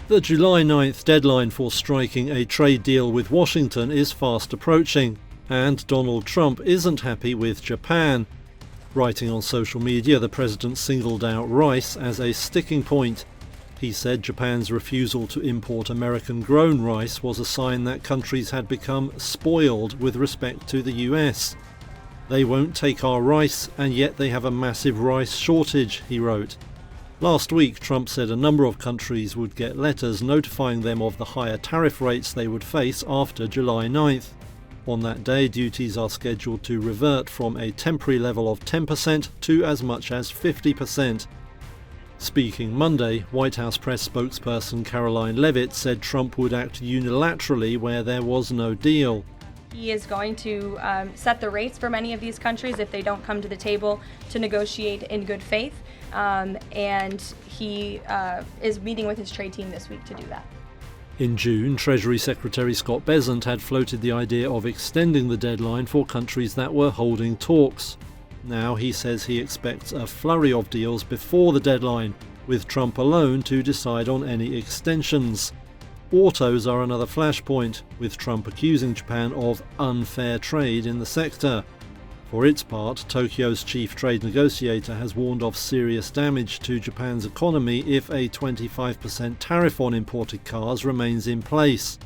The July 9th deadline for striking a trade deal with Washington is fast approaching, and Donald Trump isn't happy with Japan. Writing on social media, the president singled out rice as a sticking point. He said Japan's refusal to import American-grown rice was a sign that countries had become spoiled with respect to the US. They won't take our rice, and yet they have a massive rice shortage, he wrote. Last week, Trump said a number of countries would get letters notifying them of the higher tariff rates they would face after July 9th. On that day, duties are scheduled to revert from a temporary level of 10% to as much as 50%. Speaking Monday, White House press spokesperson Caroline Leavitt said Trump would act unilaterally where there was no deal. He is going to set the rates for many of these countries if they don't come to the table to negotiate in good faith. And he is meeting with his trade team this week to do that. In June, Treasury Secretary Scott Bessent had floated the idea of extending the deadline for countries that were holding talks. Now he says he expects a flurry of deals before the deadline, with Trump alone to decide on any extensions. Autos are another flashpoint, with Trump accusing Japan of unfair trade in the sector. For its part, Tokyo's chief trade negotiator has warned of serious damage to Japan's economy if a 25% tariff on imported cars remains in place.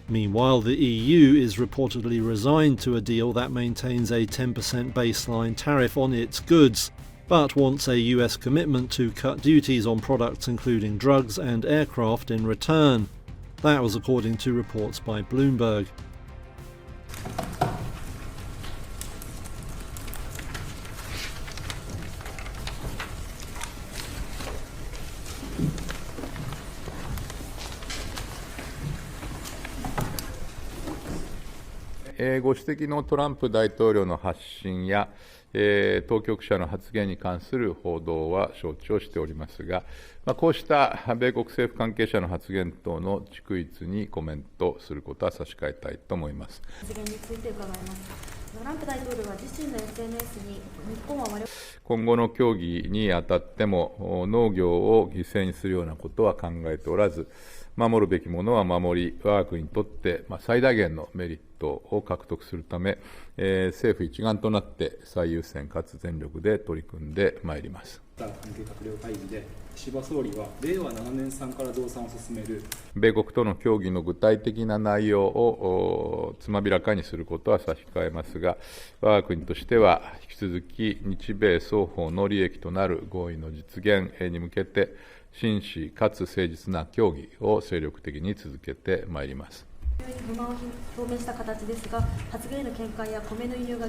Meanwhile, the EU is reportedly resigned to a deal that maintains a 10% baseline tariff on its goods, but wants a US commitment to cut duties on products including drugs and aircraft in return. That was according to reports by Bloomberg. ご指摘のトランプ大統領の発信や、当局者の発言に関する報道は承知をしておりますが、こうした米国政府関係者の発言等の逐一にコメントすることは差し控えたいと思います。発言について伺います。トランプ大統領は自身の SNS に日本は今後の協議にあたっても農業を犠牲にするようなことは考えておらず、守るべきものは守り、我が国にとって最大限のメリットを獲得するため、政府一丸となって最優先かつ全力で取り組んでまいります。関係閣僚会議で岸田総理は令和7年産から増産を進める米国との協議の具体的な内容をつまびらかにすることは差し控えますが、我が国としては引き続き日米双方の利益となる合意の実現に向けて真摯かつ誠実な協議を精力的に続けてまいります。不満を表明した形ですが、発言への見解や米の輸入が